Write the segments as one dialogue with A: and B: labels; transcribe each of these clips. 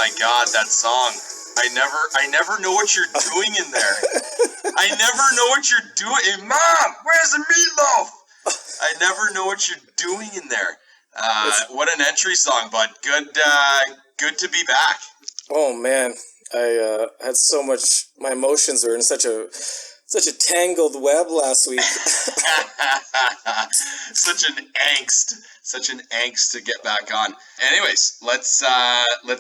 A: my God, that song. I never know what you're doing in there. I never know what you're doing. Hey, Mom, where's the meatloaf? I never know what you're doing in there. What an entry song, bud. Good to be back.
B: Oh man, I had so much. My emotions were in such a tangled web last week.
A: Such an angst to get back on. Anyways, let's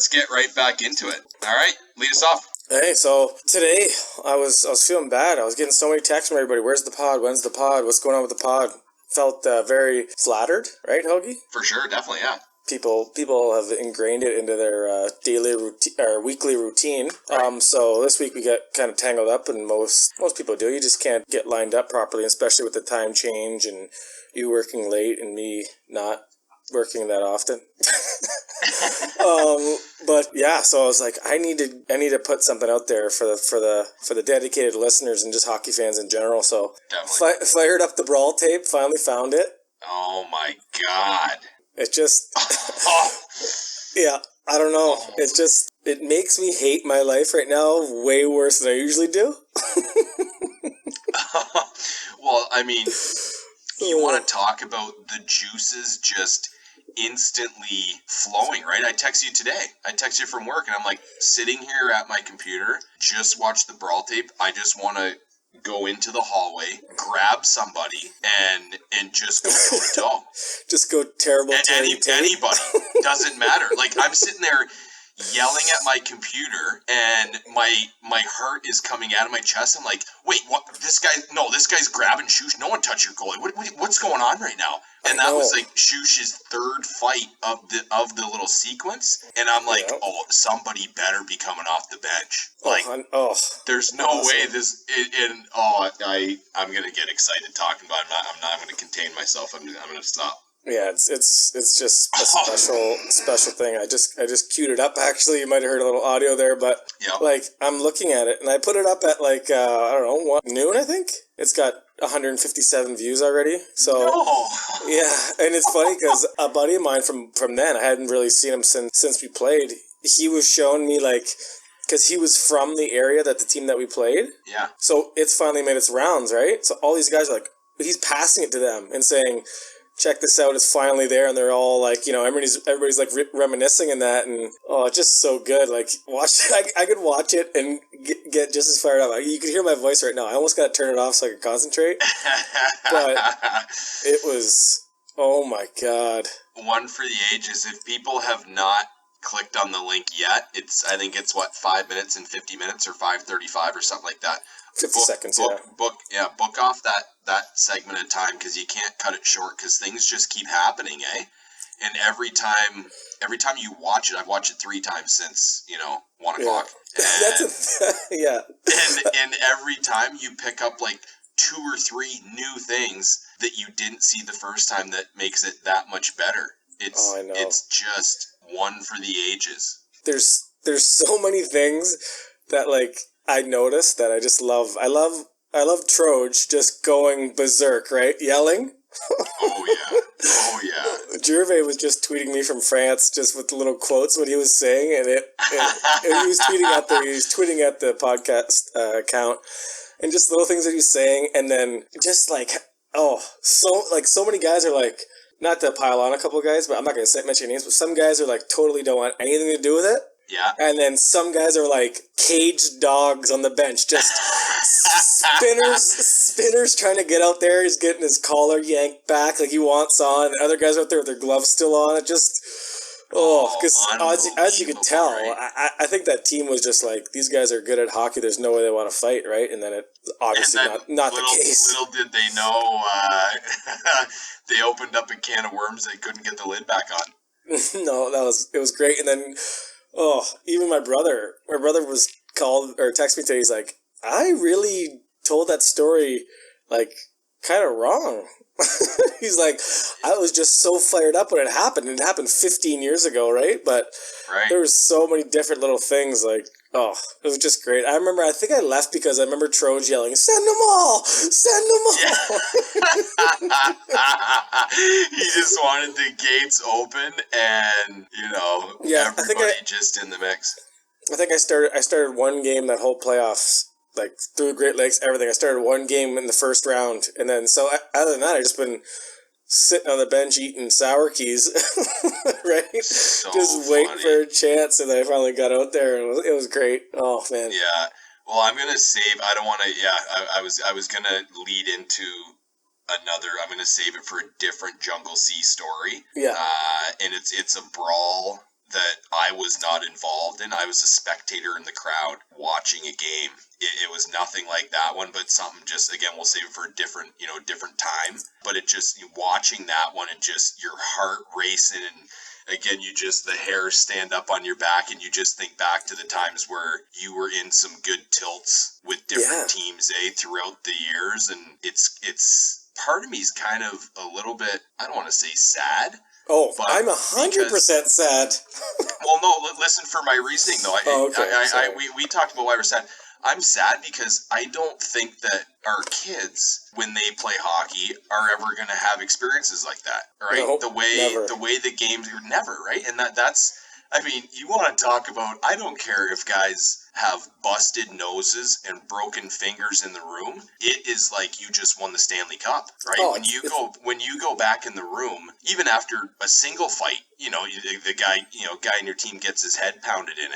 A: get right back into it. All right, lead us off.
B: Hey, so today I was feeling bad. I was getting so many texts from everybody. Where's the pod? When's the pod? What's going on with the pod? Felt very flattered, right, Hoagie?
A: For sure, definitely, yeah.
B: People have ingrained it into their daily routine or weekly routine.
A: Right.
B: So this week we got kind of tangled up, and most people do. You just can't get lined up properly, especially with the time change and you working late and me not working that often. But yeah, so I was like, I need to put something out there for the dedicated listeners and just hockey fans in general. So fired up the Brawl tape. Finally found it.
A: Oh my God.
B: It just, yeah, I don't know. It's just, it makes me hate my life right now way worse than I usually do.
A: Well, I mean, you want to talk about the juices just instantly flowing, right? I text you today. I text you from work, and I'm like, sitting here at my computer, just watch the Brawl tape. I just want to go into the hallway, grab somebody, and just go toe-to-toe.
B: Just go terrible.
A: Anybody. Doesn't matter. Like, I'm sitting there yelling at my computer, and my heart is coming out of my chest. I'm like, wait, what? This guy's grabbing Shoosh. No one touch your goalie. What's going on right now? And that was like Shoosh's third fight of the little sequence. And I'm like, oh, somebody better be coming off the bench. Like, there's no way this. I'm gonna get excited talking about it. I'm not gonna contain myself. I'm gonna stop.
B: Yeah, it's just a special thing. I just queued it up. Actually, you might have heard a little audio there, but like I'm looking at it, and I put it up at like I don't know, noon. I think it's got 157 views already. So yeah, and it's funny because a buddy of mine from then, I hadn't really seen him since we played. He was showing me like, because he was from the area that the team that we played. Yeah. So it's finally made its rounds, right? So all these guys are like, he's passing it to them and saying, check this out, it's finally there, and they're all like, everybody's like reminiscing in that, and it's just so good. Like, watch, I could watch it and get just as fired up. You can hear my voice right now. I almost got to turn it off so I could concentrate. But it was, oh my God.
A: One for the ages. If people have not clicked on the link yet, I think it's 5 minutes and 50 minutes or 5:35 or something like that.
B: 50 seconds,
A: book off that segment of time, because you can't cut it short, because things just keep happening, eh? And every time you watch it, I've watched it 3 times since 1 o'clock.
B: Yeah.
A: And every time you pick up like 2 or 3 new things that you didn't see the first time that makes it that much better. It's just one for the ages.
B: There's so many things that like I noticed that I just love. I love Troge just going berserk, right? Yelling. Oh yeah. Gervais was just tweeting me from France just with the little quotes what he was saying, and he was tweeting at the podcast account, and just little things that he was saying, and then just like so many guys are like, not to pile on a couple of guys, but I'm not going to mention names, but some guys are like totally don't want anything to do with it.
A: Yeah.
B: And then some guys are like caged dogs on the bench, just spinners trying to get out there. He's getting his collar yanked back like he wants on. And other guys out there with their gloves still on. It just, because as you can tell, right? I think that team was just like, these guys are good at hockey. There's no way they want to fight, right? And then it obviously not the case.
A: Little did they know, they opened up a can of worms they couldn't get the lid back on.
B: No, it was great. And then, even my brother was called or texted me today. He's like, I really told that story like kind of wrong. He's like, I was just so fired up when it happened. It happened 15 years ago, right? But there was so many different little things like, Oh, it was just great. I think I left because I remember Troj yelling, "Send them all! Send them all!"
A: Yeah. He just wanted the gates open and, everybody just in the mix.
B: I think I started one game that whole playoffs, like through Great Lakes, everything. I started one game in the first round, and then so other than that, I just been sitting on the bench eating sour keys, right?
A: So
B: just waiting for a chance, and I finally got out there, and it was great. Oh man.
A: Yeah. Well, I'm gonna save. I don't want to. Yeah, I was gonna lead into another. I'm gonna save it for a different Jungle Sea story.
B: Yeah.
A: And it's a brawl that I was not involved in. I was a spectator in the crowd watching a game. It was nothing like that one, but something just, again, we'll save it for a different time. But it just, watching that one and just your heart racing and again, the hair stand up on your back and you just think back to the times where you were in some good tilts with different teams, throughout the years. And it's part of me is kind of a little bit, I don't want to say sad.
B: Oh, I'm 100% sad.
A: Well, no, listen for my reasoning, though. We talked about why we're sad. I'm sad because I don't think that our kids, when they play hockey, are ever going to have experiences like that, right?
B: No,
A: the way the games are never, right? And that's, I mean, you want to talk about, I don't care if guys have busted noses and broken fingers in the room. It is like you just won the Stanley Cup, right?
B: Oh,
A: when you go back in the room, even after a single fight, the guy in your team gets his head pounded in,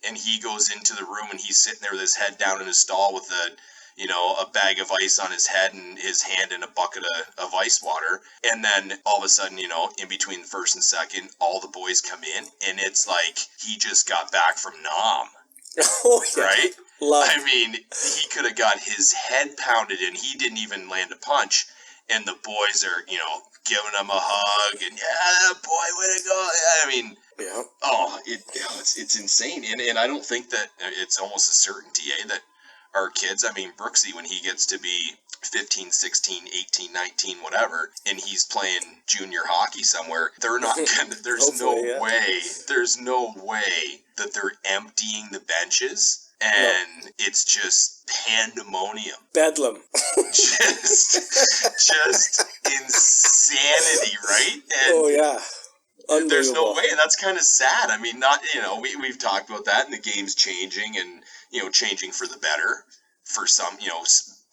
A: and he goes into the room and he's sitting there with his head down in his stall with a bag of ice on his head and his hand in a bucket of ice water. And then all of a sudden, in between first and second, all the boys come in and it's like he just got back from Nam.
B: Oh, yeah.
A: Right?
B: I
A: mean, he could have got his head pounded and he didn't even land a punch. And the boys are, giving him a hug and, yeah, boy, way to go. I mean,
B: yeah.
A: It's insane. And I don't think that it's almost a certainty, that our kids, I mean, Brooksy, when he gets to be 15, 16, 18, 19, whatever, and he's playing junior hockey somewhere, they're not gonna, there's no way that they're emptying the benches and it's just pandemonium.
B: Bedlam.
A: just insanity, right? And
B: oh, yeah.
A: There's no way, and that's kind of sad. I mean, not, we've talked about that, and the game's changing, and, changing for the better for some,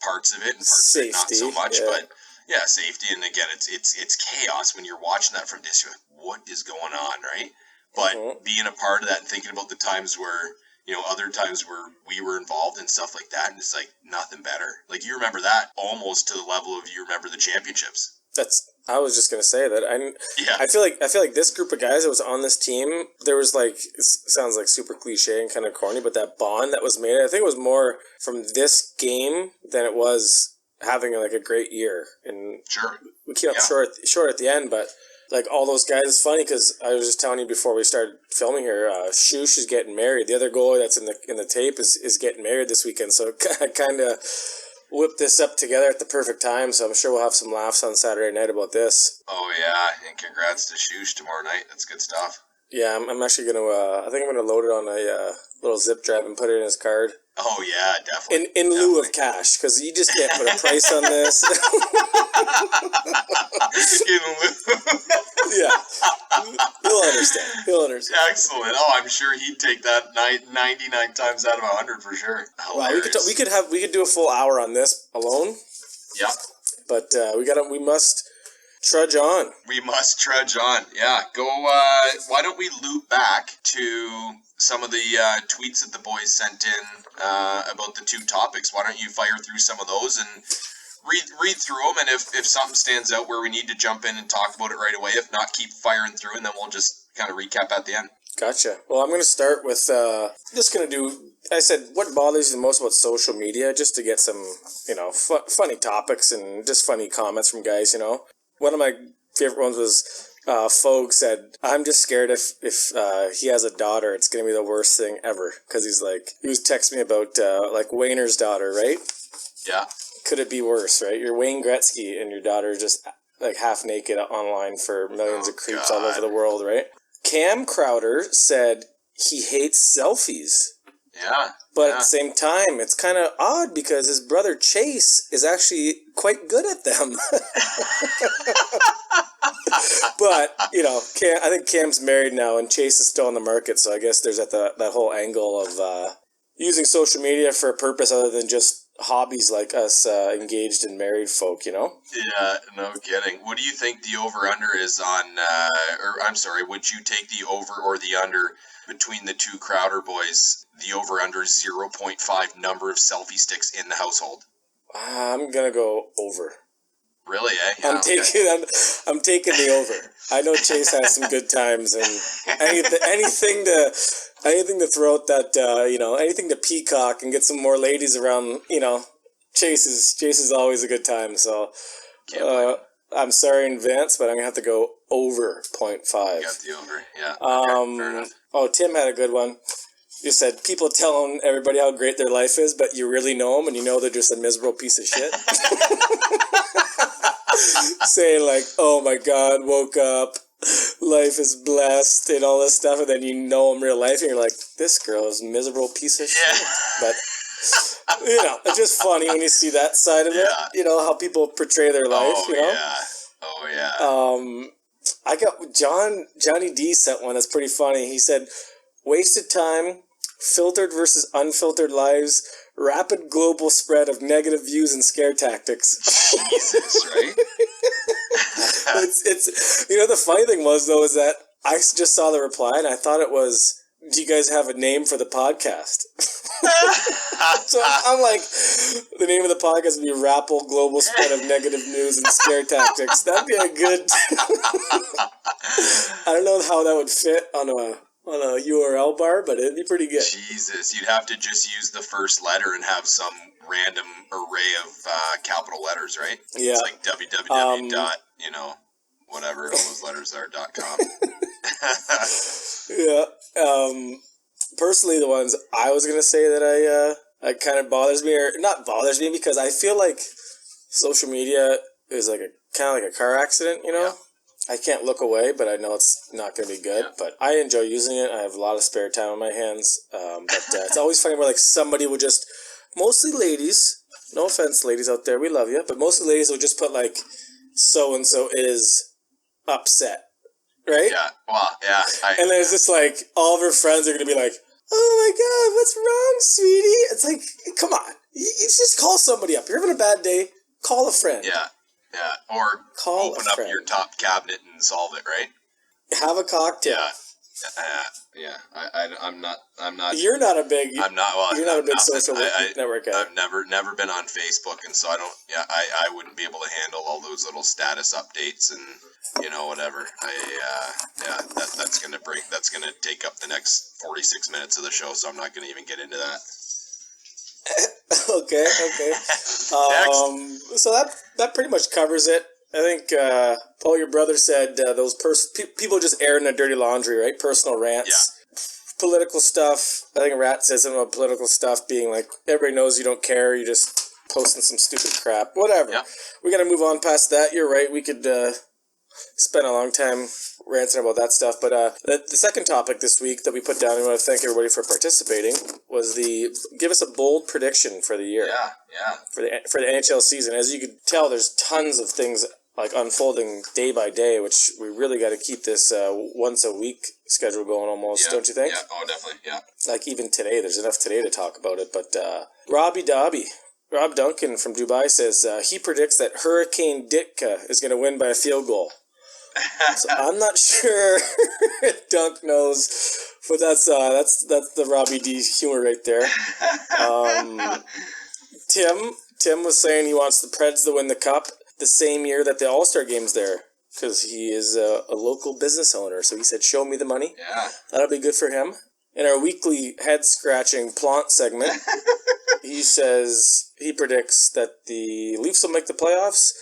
A: parts of it, and parts
B: safety,
A: of it not so much,
B: yeah.
A: But, yeah, safety, and again, it's chaos when you're watching that from distance. You're like, what is going on, right? But being a part of that and thinking about the times where, other times where we were involved in stuff like that, and it's like nothing better. Like, you remember that almost to the level of you remember the championships.
B: I was just gonna say that. I feel like this group of guys that was on this team, there was like, it sounds like super cliche and kind of corny, but that bond that was made, I think it was more from this game than it was having like a great year. And
A: sure,
B: we came up short at the end, but like all those guys, it's funny because I was just telling you before we started filming here, Shoosh is getting married. The other goalie that's in the tape is getting married this weekend, so I kind of whip this up together at the perfect time, so I'm sure we'll have some laughs on Saturday night about this.
A: Oh yeah, and congrats to Shoosh tomorrow night. That's good stuff.
B: Yeah, I'm actually gonna. I think I'm gonna load it on a little zip drive and put it in his card.
A: Oh yeah, definitely.
B: In lieu of cash, because you just can't put a price on this.
A: In lieu.
B: Yeah, he'll understand.
A: Excellent. Oh, I'm sure he'd take that 99 times out of 100 for sure.
B: Wow, we could do a full hour on this alone.
A: Yeah.
B: But we must trudge on.
A: We must trudge on. Yeah. Go. Why don't we loop back to some of the tweets that the boys sent in about the two topics? Why don't you fire through some of those and read through them, and if something stands out where we need to jump in and talk about it right away, if not, keep firing through, and then we'll just kind of recap at the end.
B: Gotcha. Well, I'm going to start with, I said, what bothers you the most about social media, just to get some, funny topics and just funny comments from guys, One of my favorite ones was, Fogue said, I'm just scared if he has a daughter, it's going to be the worst thing ever. Because he was texting me about, Wayner's daughter, right?
A: Yeah.
B: Could it be worse, right? You're Wayne Gretzky and your daughter is just, half naked online for millions of creeps all over the world, right? Cam Crowder said he hates selfies.
A: Yeah.
B: But at the same time, it's kind of odd because his brother Chase is actually quite good at them. But, you know, I think Cam's married now and Chase is still on the market. So I guess there's that whole angle of using social media for a purpose other than just hobbies like us engaged and married folk, you know?
A: Yeah, no kidding. What do you think the over-under is on, would you take the over or the under between the two Crowder boys? The over-under is 0.5 number of selfie sticks in the household.
B: I'm going to go over.
A: Really, eh? Yeah,
B: I'm taking the over. I know Chase has some good times, and anything to throw out that anything to peacock and get some more ladies around. You know, Chase is always a good time. So I'm sorry in advance, but I'm gonna have to go over 0.5.
A: You got the over, yeah. Okay, fair enough.
B: Oh, Tim had a good one. You said people telling everybody how great their life is, but you really know them and you know they're just a miserable piece of shit. Saying like, oh my God, woke up, life is blessed and all this stuff, and then you know them real life and you're like, this girl is a miserable piece of shit. But, you know, it's just funny when you see that side of it, you know, how people portray their life,
A: Oh, yeah.
B: I got Johnny D sent one that's pretty funny. He said, wasted time, filtered versus unfiltered lives, rapid global spread of negative views and scare tactics.
A: Jesus, right?
B: it's you know, the funny thing was though is that I just saw the reply and I thought it was, do you guys have a name for the podcast? So I'm like, the name of the podcast would be Rapple Global Spread of Negative News and Scare Tactics. That'd be a good I don't know how that would fit on a URL bar, but it'd be pretty good.
A: Jesus, you'd have to just use the first letter and have some random array of capital letters, right?
B: Yeah.
A: It's like www. You know, whatever all those letters are, .com.
B: Yeah. Personally, the ones I was going to say that I kind of bothers me, or not bothers me, because I feel like social media is like kind of like a car accident, you know? Yeah. I can't look away, but I know it's not going to be good. Yeah. But I enjoy using it. I have a lot of spare time on my hands. But it's always funny where like somebody would just, mostly ladies, no offense ladies out there, we love you, but mostly ladies would just put like, so-and-so is upset, right?
A: Yeah, well, yeah.
B: And there's just like, all of her friends are going to be like, oh my God, what's wrong, sweetie? It's like, come on. You just call somebody up. You're having a bad day, call a friend.
A: Yeah. Yeah, or open up your top cabinet and solve it, right?
B: Have a cocktail.
A: Yeah. I'm not.
B: You're not a big.
A: I'm not. Well,
B: you're not a big social network guy.
A: I've never been on Facebook, and so I don't. Yeah, I wouldn't be able to handle all those little status updates and whatever. That's gonna take up the next 46 minutes of the show, so I'm not gonna even get into that.
B: Okay. So that pretty much covers it. I think Paul, your brother said those people just airing their dirty laundry, right? Personal rants, political stuff. I think Rat says something about political stuff being like, everybody knows you don't care. You're just posting some stupid crap. Whatever. Yeah. We got to move on past that. You're right. We could spend a long time ranting about that stuff. But the second topic this week that we put down, and I want to thank everybody for participating, was give us a bold prediction for the year.
A: Yeah.
B: For the NHL season. As you could tell, there's tons of things like unfolding day by day, which we really got to keep this once a week schedule going almost, don't you think?
A: Yeah, oh, definitely, yeah.
B: Like even today, there's enough today to talk about it. But Rob Duncan from Dubai says he predicts that Hurricane Ditka is going to win by a field goal. So I'm not sure if Dunk knows, but that's the Robbie D humor right there. Tim was saying he wants the Preds to win the cup the same year that the All-Star Game's there, because he is a local business owner. So he said, show me the money.
A: Yeah.
B: That'll be good for him. In our weekly head-scratching Plant segment, he says he predicts that the Leafs will make the playoffs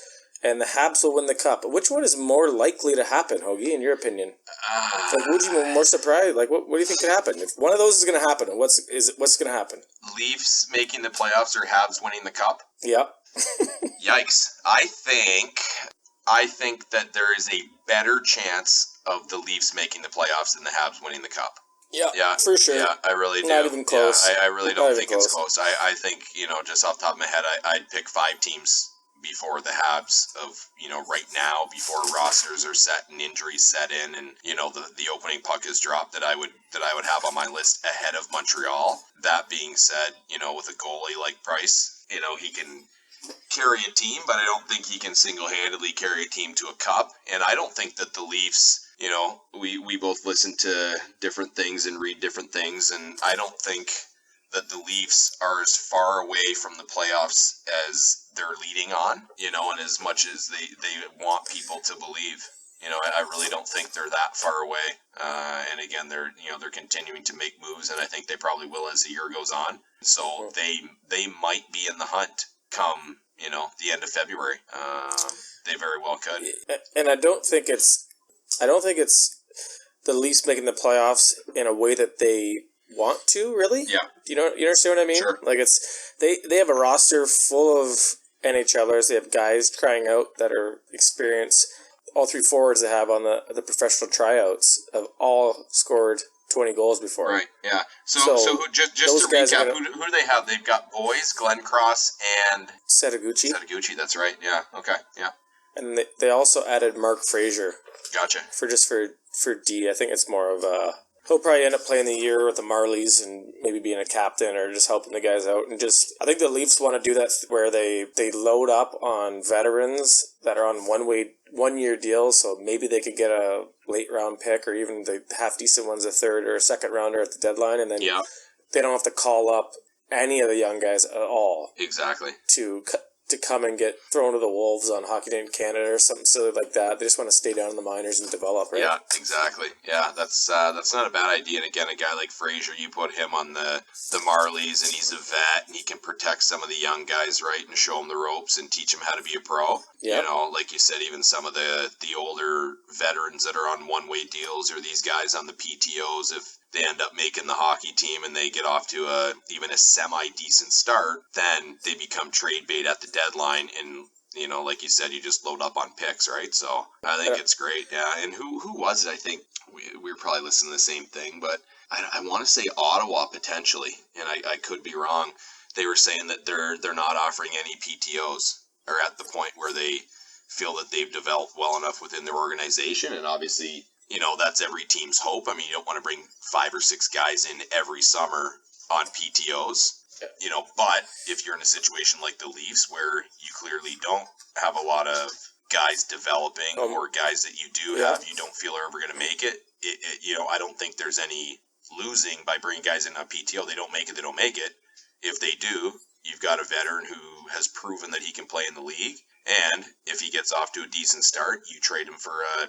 B: and the Habs will win the cup. Which one is more likely to happen, Hoagie, in your opinion? Like, would you be more surprised? Like, what do you think could happen? If one of those is going to happen, what's going to happen?
A: Leafs making the playoffs or Habs winning the cup?
B: Yep.
A: Yikes. I think that there is a better chance of the Leafs making the playoffs than the Habs winning the cup.
B: Yeah, for sure.
A: Yeah, I really do.
B: Not even close.
A: Yeah, I really don't think it's close. I think, just off the top of my head, I'd pick 5 teams before the Habs of, right now, before rosters are set and injuries set in and, the opening puck is dropped that I would have on my list ahead of Montreal. That being said, with a goalie like Price, he can carry a team, but I don't think he can single-handedly carry a team to a cup. And I don't think that the Leafs, we both listen to different things and read different things, and I don't think that the Leafs are as far away from the playoffs as they're leading on, and as much as they want people to believe. I really don't think they're that far away. And again, they're continuing to make moves, and I think they probably will as the year goes on. So they might be in the hunt come, the end of February. They very well could.
B: And I don't think it's the Leafs making the playoffs in a way that they want to, really.
A: Yeah.
B: You understand what I mean?
A: Sure.
B: Like they have a roster full of NHLers. They have guys trying out that are experienced. All 3 forwards they have on the professional tryouts have all scored 20 goals before.
A: Right, yeah. So who, just to recap, who do they have? They've got Boyes, Glenn Cross, and
B: Setaguchi.
A: Setaguchi, that's right. Yeah, okay, yeah.
B: And they also added Mark Frazier.
A: Gotcha.
B: For D. I think it's more of a... He'll probably end up playing the year with the Marlies and maybe being a captain or just helping the guys out. And I think the Leafs want to do that where they load up on veterans that are on one-year deals, so maybe they could get a late-round pick or even the half-decent ones, a third or a second-rounder at the deadline, and then they don't have to call up any of the young guys at all.
A: Exactly.
B: To come and get thrown to the Wolves on Hockey Night in Canada or something silly like that. They just want to stay down in the minors and develop, right?
A: Yeah, exactly. Yeah, that's not a bad idea. And again, a guy like Frazier, you put him on the Marlies, and he's a vet, and he can protect some of the young guys, right, and show them the ropes and teach them how to be a pro. Yeah. Like you said, even some of the older veterans that are on one-way deals or these guys on the PTOs, if they end up making the hockey team and they get off to even a semi-decent start, then they become trade bait at the deadline, and like you said, you just load up on picks, right? So I think it's great. Yeah. And who was it? I think we were probably listening to the same thing, but I want to say Ottawa potentially, and I could be wrong. They were saying that they're not offering any PTOs, or at the point where they feel that they've developed well enough within their organization, and obviously, that's every team's hope. I mean, you don't want to bring 5 or 6 guys in every summer on PTOs, but if you're in a situation like the Leafs where you clearly don't have a lot of guys developing or guys that you do have, you don't feel are ever going to make it, I don't think there's any losing by bringing guys in on PTO. They don't make it, they don't make it. If they do, you've got a veteran who has proven that he can play in the league, and if he gets off to a decent start, you trade him for a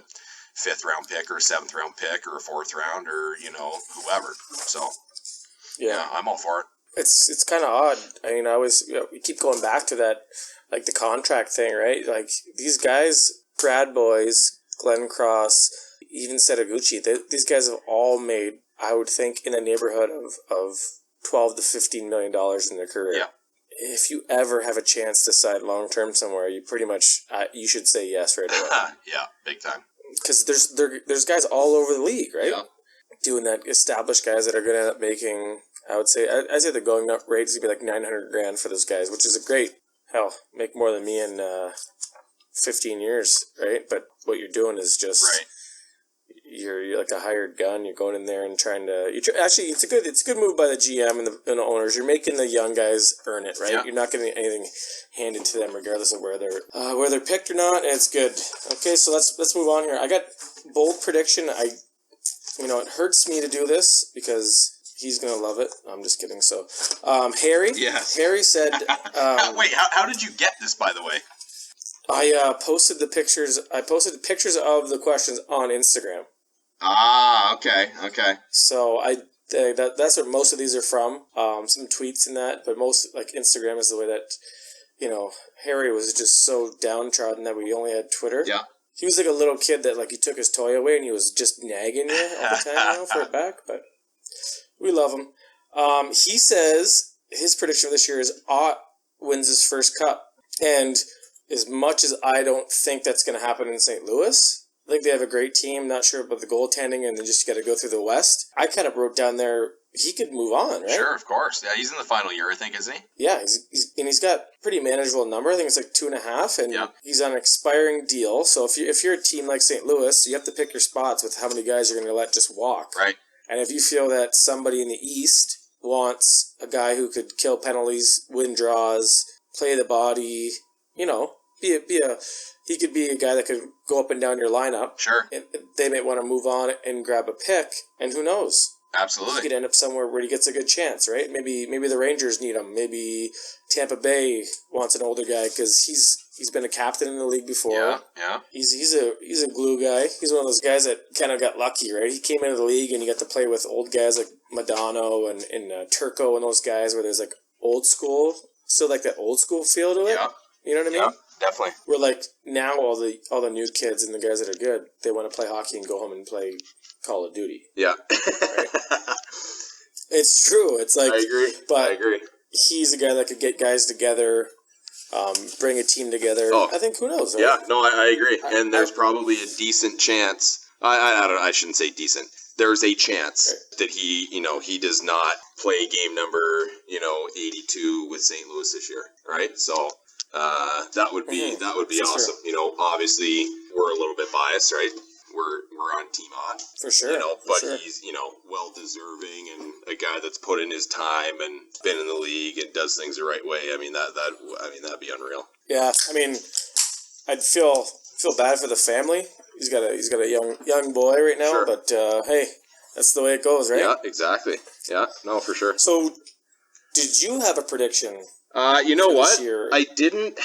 A: 5th round pick or a 7th round pick or a 4th round or, whoever. So, yeah, I'm all for it.
B: It's kind of odd. I mean, I always, we keep going back to that, like the contract thing, right? Like these guys, Brad Boyes, Glenn Cross, even Setaguchi, these guys have all made, I would think, in the neighborhood of $12 to $15 million in their career.
A: Yeah.
B: If you ever have a chance to sign long-term somewhere, you pretty much, you should say yes right away.
A: Yeah, big time.
B: Because there's guys all over the league, right? Yeah. Doing that, established guys that are going to end up making, I'd say the going up rate is going to be like $900,000 for those guys, which is a great, make more than me in 15 years, right? But what you're doing is just,
A: right.
B: You're like a hired gun. You're going in there and trying to. Actually, it's a good move by the GM and the owners. You're making the young guys earn it, right? Yeah. You're not getting anything handed to them, regardless of where they're picked or not. And it's good. Okay, so let's move on here. I got bold prediction. It hurts me to do this because he's gonna love it. I'm just kidding. So, Harry.
A: Yes.
B: Harry said.
A: Wait, how did you get this, by the way?
B: I posted the pictures. I posted pictures of the questions on Instagram.
A: Ah, okay.
B: So that's where most of these are from. Some tweets and that, but most Instagram is the way that, Harry was just so downtrodden that we only had Twitter.
A: Yeah.
B: He was like a little kid that he took his toy away and he was just nagging you all the time, for it back. But we love him. He says his prediction for this year is Ott wins his first cup, and as much as I don't think that's going to happen in St. Louis, I think they have a great team. Not sure about the goaltending, and then just got to go through the West. I kind of wrote down there he could move on, right?
A: Sure, of course. Yeah, he's in the final year, I think, isn't he?
B: Yeah, he's got pretty manageable number. I think it's like 2.5, and he's on an expiring deal. So if you're a team like St. Louis, you have to pick your spots with how many guys you're going to let just walk.
A: Right.
B: And if you feel that somebody in the East wants a guy who could kill penalties, win draws, play the body, he could be a guy that could go up and down your lineup.
A: Sure.
B: And they might want to move on and grab a pick, and who knows?
A: Absolutely.
B: He could end up somewhere where he gets a good chance, right? Maybe the Rangers need him. Maybe Tampa Bay wants an older guy because he's been a captain in the league before.
A: Yeah.
B: He's a glue guy. He's one of those guys that kind of got lucky, right? He came into the league and he got to play with old guys like Madonna and Turco and those guys where there's like old school, still like that old school feel to it.
A: Yeah.
B: You know what I mean?
A: Yeah, definitely.
B: Where like now all the new kids and the guys that are good, they want to play hockey and go home and play Call of Duty.
A: Yeah.
B: Right? It's true. It's like
A: I agree.
B: He's a guy that could get guys together, bring a team together.
C: Oh.
B: I think who knows, right?
C: Yeah, no, I agree. And there's probably a decent chance. I shouldn't say decent. There's a chance that he does not play game number 82 with St. Louis this year, right? So that would be awesome.
B: Sure.
C: Obviously we're a little bit biased, right? We're on Team On
B: for sure.
C: But
B: sure.
C: he's well deserving and a guy that's put in his time and been in the league and does things the right way. I mean that'd be unreal.
B: Yeah, I mean, I'd feel bad for the family. He's got a young boy right now,
C: Sure.
B: but hey, that's the way it goes, right?
C: Yeah, exactly. Yeah, no, for sure.
B: So, did you have a prediction?
C: You know what?
B: This year?
C: I didn't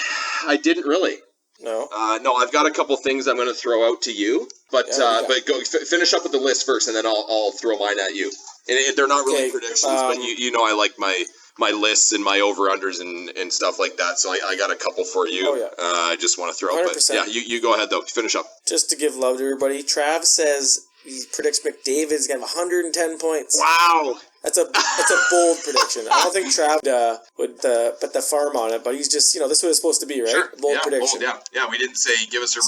C: really.
B: No.
C: No, I've got a couple things I'm going to throw out to you, but go finish up with the list first, and then I'll throw mine at you. And they're not really predictions, but I like my lists and my over-unders and stuff like that, so I got a couple for you.
B: Oh, yeah.
C: I just want to throw
B: 100%.
C: But yeah, you go ahead, though. Finish up.
B: Just to give love to everybody, Trav says he predicts McDavid's going to have 110 points.
C: Wow!
B: That's a bold prediction. I don't think Trav would put the farm on it, but he's just, this is what it's supposed to be, right?
A: Sure.
B: Bold prediction.
A: Bold, yeah. We didn't say give us a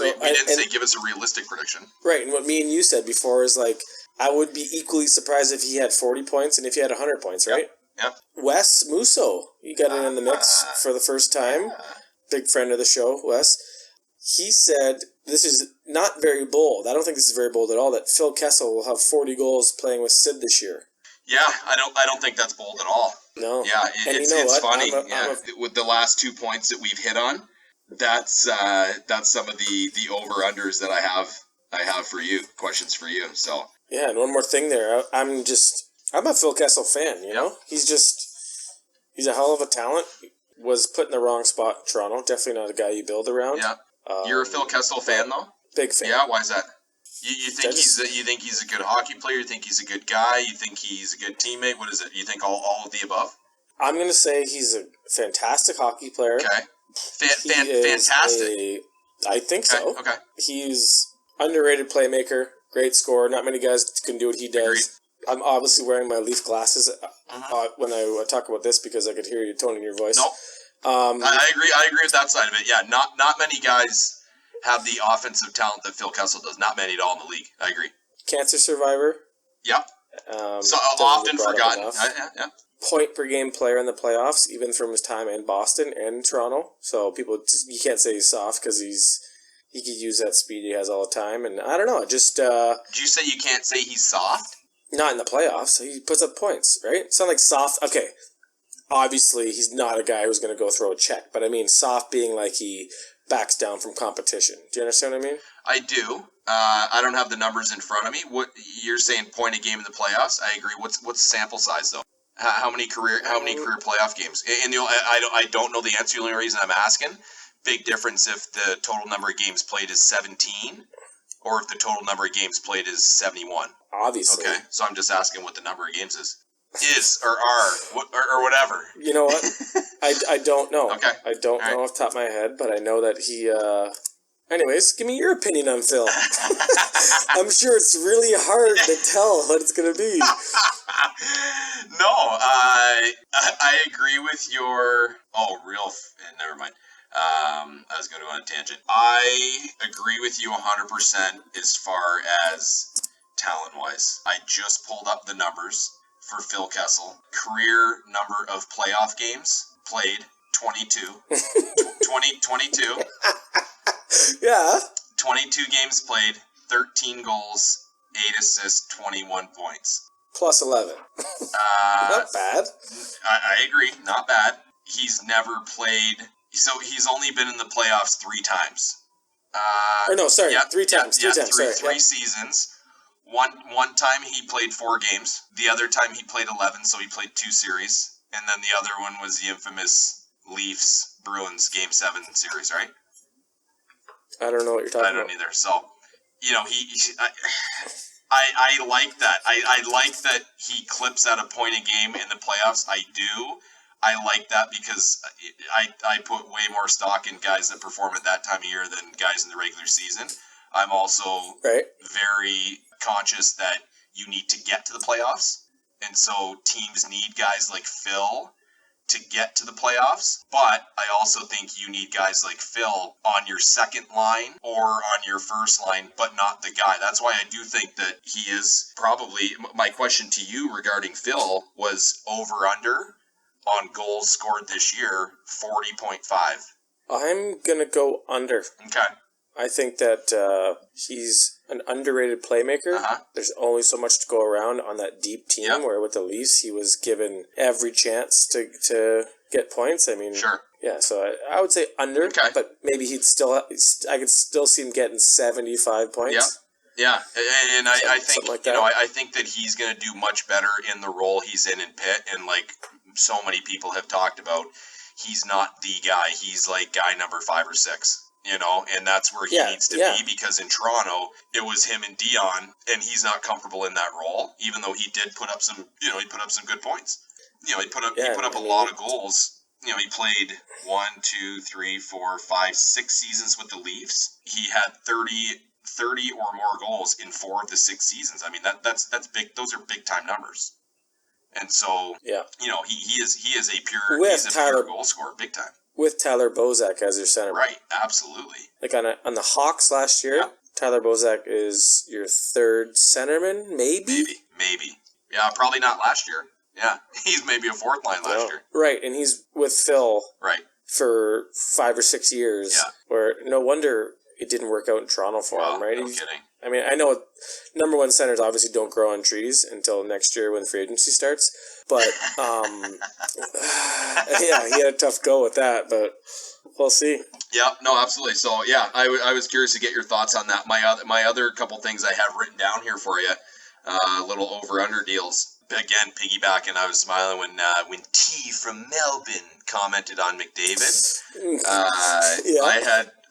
A: realistic prediction.
B: Right, and what me and you said before is like, I would be equally surprised if he had 40 points and if he had 100 points, right?
A: Yep.
B: Wes Musso, you got in the mix for the first time. Big friend of the show, Wes. He said, this is not very bold. I don't think this is very bold at all, that Phil Kessel will have 40 goals playing with Sid this year.
A: Yeah, I don't think that's bold at all.
B: No.
A: Yeah, it's funny. With the last 2 points that we've hit on, that's some of the over-unders that I have for you, questions for you. So
B: yeah, and one more thing there. I'm a Phil Kessel fan, you know? He's a hell of a talent. Was put in the wrong spot in Toronto. Definitely not a guy you build around.
A: Yeah. You're a Phil Kessel fan, though?
B: Big fan.
A: Yeah, why is that? You think he's a good hockey player? You think he's a good guy? You think he's a good teammate? What is it? You think all of the above?
B: I'm going to say he's a fantastic hockey player.
A: Okay. Fantastic.
B: I think so.
A: Okay.
B: He's underrated playmaker, great scorer. Not many guys can do what he does.
A: Agreed.
B: I'm obviously wearing my Leaf glasses when I talk about this because I could hear your tone in your voice.
A: Nope. I agree with that side of it. Yeah, not many guys have the offensive talent that Phil Kessel does. Not many at all in the league. I agree.
B: Cancer survivor.
A: Yep. So often forgotten. Yeah.
B: Point per game player in the playoffs, even from his time in Boston and Toronto. So you can't say he's soft because he could use that speed he has all the time. And I don't know, just...
A: Did you say you can't say he's soft?
B: Not in the playoffs. He puts up points, right? It's not like soft. Okay. Obviously, he's not a guy who's going to go throw a check. But I mean, soft being like he backs down from competition. Do you understand what I mean?
A: I do. I don't have the numbers in front of me. What you're saying, point a game in the playoffs? I agree. What's the sample size though? How many career playoff games? And I don't know the answer. The only reason I'm asking, big difference if the total number of games played is 17, or if the total number of games played is 71.
B: Obviously.
A: Okay, so I'm just asking what the number of games is or are or whatever.
B: You know what? I don't know.
A: Okay.
B: I don't know off the top of my head, but I know that he. Anyways, give me your opinion on Phil. I'm sure it's really hard to tell what it's gonna be.
A: No, I agree with your. Never mind. I was going to go on a tangent. I agree with you 100% as far as talent-wise. I just pulled up the numbers for Phil Kessel. Career number of playoff games played, 22. 22.
B: Yeah.
A: 22 games played, 13 goals, 8 assists, 21 points.
B: Plus 11. Not bad.
A: I agree. Not bad. He's never played... So he's only been in the playoffs 3 times.
B: 3 times.
A: Three seasons. One time he played 4 games. The other time he played 11, so he played 2 series. And then the other one was the infamous Leafs-Bruins Game 7 series, right?
B: I don't know what you're talking about.
A: I don't either. So, I like that. I like that he clips at a point a game in the playoffs. I do. I like that because I put way more stock in guys that perform at that time of year than guys in the regular season. I'm also very conscious that you need to get to the playoffs. And so teams need guys like Phil to get to the playoffs. But I also think you need guys like Phil on your second line or on your first line, but not the guy. That's why I do think that he is probably... My question to you regarding Phil was over-under on goals scored this year, 40.5.
B: I'm going to go under.
A: Okay.
B: I think that he's an underrated playmaker. There's only so much to go around on that deep team, where with the Leafs, he was given every chance to get points. I mean,
A: sure.
B: Yeah, so I would say under, but maybe I could still see him getting 75 points.
A: Yeah, and I think, like I think that he's going to do much better in the role he's in Pitt, and like so many people have talked about, he's not the guy. He's like guy number 5 or 6, and that's where he needs to be, because in Toronto, it was him and Dion, and he's not comfortable in that role, even though he did put up some, he put up some good points. He put up a lot of goals. He played 1, 2, 3, 4, 5, 6 seasons with the Leafs. He had 30 or more goals in 4 of the 6 seasons. I mean, that's big. Those are big time numbers. And so, he is a pure goal scorer, big time.
B: With Tyler Bozak as your center.
A: Right, absolutely.
B: Like on the Hawks last year, Tyler Bozak is your 3rd centerman, maybe?
A: Maybe. Yeah, probably not last year. Yeah, he's maybe a 4th line last year.
B: Right, and he's with Phil for 5 or 6 years. Yeah. Where no wonder it didn't work out in Toronto for him, right?
A: No kidding.
B: I mean, I know number 1 centers obviously don't grow on trees until next year when free agency starts. But, he had a tough go with that, but we'll see.
A: Yeah, no, absolutely. So, yeah, I was curious to get your thoughts on that. My other couple things I have written down here for you, little over-under deals. Again, piggybacking, I was smiling when T from Melbourne commented on McDavid.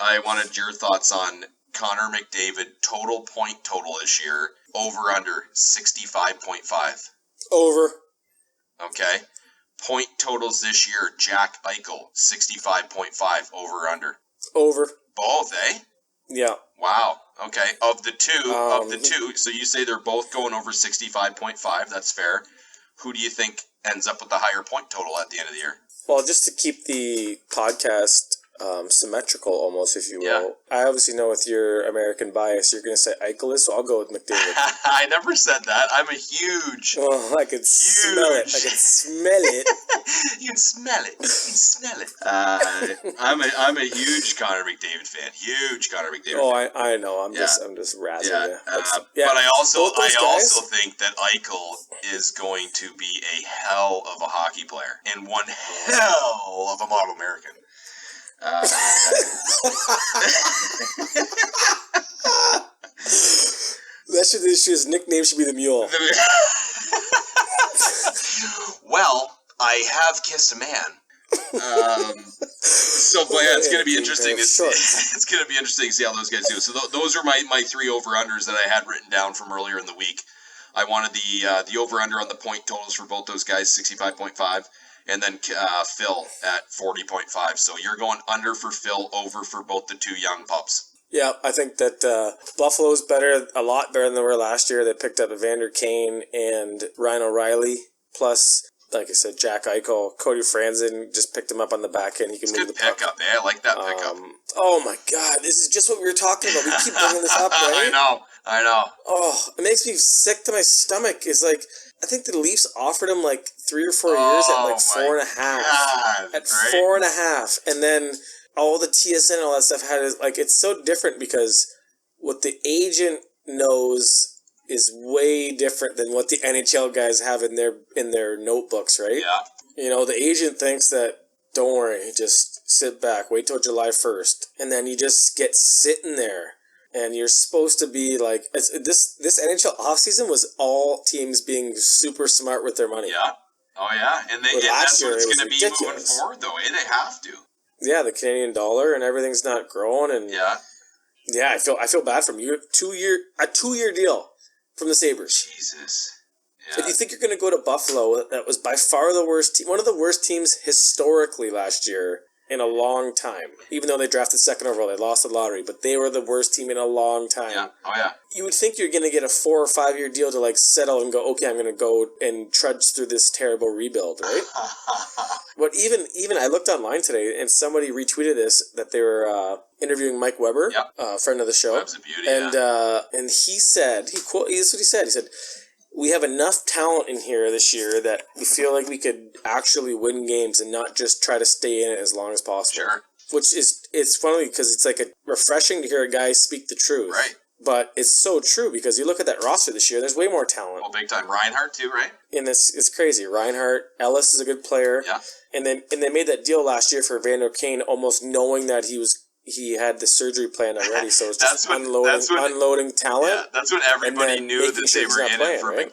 A: I wanted your thoughts on Connor McDavid total point total this year, over under 65.5.
B: Over.
A: Okay. Point totals this year, Jack Eichel 65.5, over under.
B: Over.
A: Both, eh?
B: Yeah.
A: Wow. Okay. Of the two, so you say they're both going over 65.5. That's fair. Who do you think ends up with the higher point total at the end of the year?
B: Well, just to keep the podcast symmetrical, almost, if you will. I obviously know with your American bias, you're going to say Eichel is, so I'll go with McDavid.
A: I never said that. I'm a huge...
B: Oh, I can smell it. I can smell it.
A: You can smell it. You can smell it. I'm a huge Connor McDavid fan. Huge Connor McDavid fan.
B: I know. I'm just razzing you.
A: But I also think that Eichel is going to be a hell of a hockey player and one hell of a model American.
B: His nickname should be the Mule.
A: Well, I have kissed a man. It's going to be interesting to see. It's going to be interesting to see how those guys do. So those are my 3 over-unders that I had written down from earlier in the week. I wanted the over-under on the point totals for both those guys, 65.5. And then Phil at 40.5. So you're going under for Phil, over for both the 2 young pups.
B: Yeah, I think that Buffalo's a lot better than they were last year. They picked up Evander Kane and Ryan O'Reilly. Plus, like I said, Jack Eichel, Cody Franzen just picked him up on the back end. He can move the puck.
A: Pickup, eh? I like that pickup.
B: Oh my God, this is just what we were talking about. We keep bringing this up, right?
A: I know.
B: Oh, it makes me sick to my stomach. It's like, I think the Leafs offered him like 3 or 4 years at like 4.5.
A: God,
B: at 4.5, and then all the TSN and all that stuff had like, it's so different because what the agent knows is way different than what the NHL guys have in their notebooks, right?
A: Yeah.
B: You know, the agent thinks that, don't worry, just sit back, wait till July 1st, and then you just get sitting there, and you're supposed to be like, this NHL offseason was all teams being super smart with their money.
A: Yeah. Oh yeah, and that's what it's going to be moving forward, though. Eh? They have to.
B: Yeah, the Canadian dollar and everything's not growing, and yeah, I feel bad for you. A 2-year deal from the Sabres.
A: Jesus. Yeah.
B: If you think you're going to go to Buffalo, that was by far the worst team, one of the worst teams historically last year in a long time. Even though they drafted second overall, they lost the lottery, but they were the worst team in a long time.
A: Yeah. Oh yeah.
B: You would think you're going to get a 4 or 5 year deal to like settle and go, okay, I'm going to go and trudge through this terrible rebuild, right? But even I looked online today and somebody retweeted this, that they were interviewing Mike Weber, friend of the show.
A: Webb's a beauty,
B: and he said, this is what he said. He said, we have enough talent in here this year that we feel like we could actually win games and not just try to stay in it as long as possible.
A: Sure.
B: Which it's funny because it's like refreshing to hear a guy speak the truth.
A: Right.
B: But it's so true because you look at that roster this year, there's way more talent.
A: Well, big time. Reinhardt too, right?
B: And it's crazy. Reinhardt, Ellis is a good player.
A: Yeah.
B: And they made that deal last year for Vander Kane, almost knowing that he had the surgery plan already, so it's just unloading talent.
A: Yeah, that's when everybody knew that they were in
B: playing,
A: it for
B: right?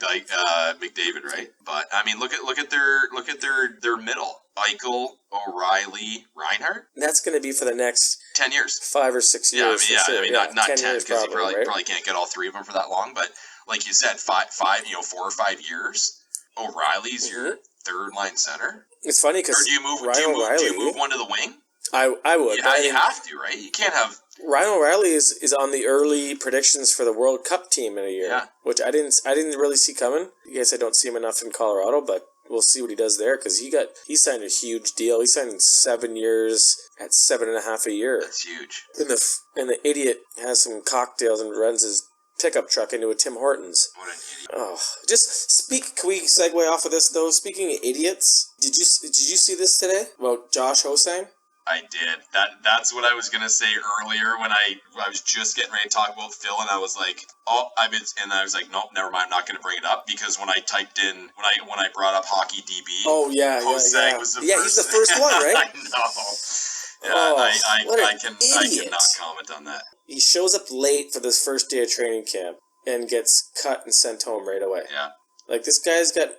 A: McDavid, right? But I mean, look at their middle: Eichel, O'Reilly, Reinhardt.
B: And that's going to be for the next
A: 10 years,
B: 5 or 6 years.
A: Not 10 because you
B: right?
A: probably can't get all 3 of them for that long. But like you said, 4 or 5 years. O'Reilly's your third line center.
B: It's funny because
A: do you move one to the wing?
B: I would.
A: Yeah, you have to, right? You can't have.
B: Ryan O'Reilly is on the early predictions for the World Cup team in a year, which I didn't really see coming. I guess I don't see him enough in Colorado, but we'll see what he does there because he signed a huge deal. He signed 7 years at $7.5 a year.
A: That's huge.
B: And the idiot has some cocktails and runs his pickup truck into a Tim Hortons.
A: What an idiot!
B: Oh, can we segue off of this though? Speaking of idiots, did you see this today about Josh Hosang?
A: I did. That's what I was gonna say earlier when I was just getting ready to talk about Phil, and I was like, nope, never mind. I'm not gonna bring it up because when I typed in when I brought up hockey DB, Hosang was the first.
B: He's the first one, right?
A: I know. Yeah, I cannot comment on that.
B: He shows up late for this first day of training camp and gets cut and sent home right away.
A: Yeah.
B: Like, this guy's got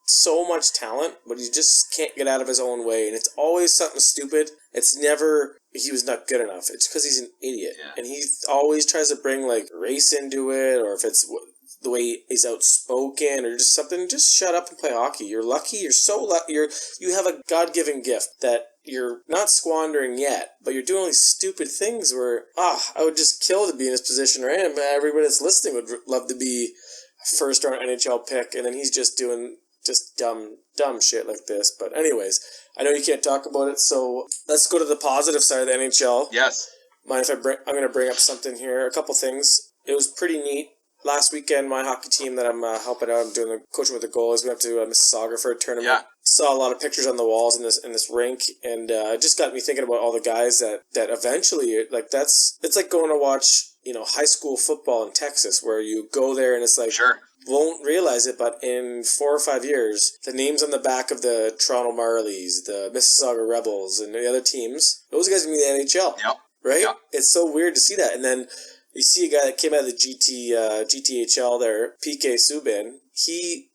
B: so much talent, but he just can't get out of his own way, and it's always something stupid. It's never he was not good enough. It's because he's an idiot, and he always tries to bring like race into it, or if it's the way he's outspoken, or just something. Just shut up and play hockey. You're lucky. You're so lucky. You have a God-given gift that you're not squandering yet, but you're doing all these stupid things where I would just kill to be in this position, right? And everybody that's listening would love to be a first-round NHL pick, and then he's just doing just dumb shit like this. But anyways, I know you can't talk about it, so let's go to the positive side of the NHL.
A: Yes.
B: Mind if I'm going to bring up something here? A couple things. It was pretty neat. Last weekend, my hockey team that I'm helping out, I'm doing the coaching with the goalies. We went to Mississauga for a tournament. Yeah. Saw a lot of pictures on the walls in this rink, and it just got me thinking about all the guys that eventually, like, it's like going to watch, high school football in Texas, where you go there and it's like,
A: sure,
B: won't realize it, but in 4 or 5 years, the names on the back of the Toronto Marlies, the Mississauga Rebels, and the other teams, those guys are going to be in the NHL.
A: Yep.
B: Right?
A: Yep.
B: It's so weird to see that. And then you see a guy that came out of the GTHL there, PK Subban.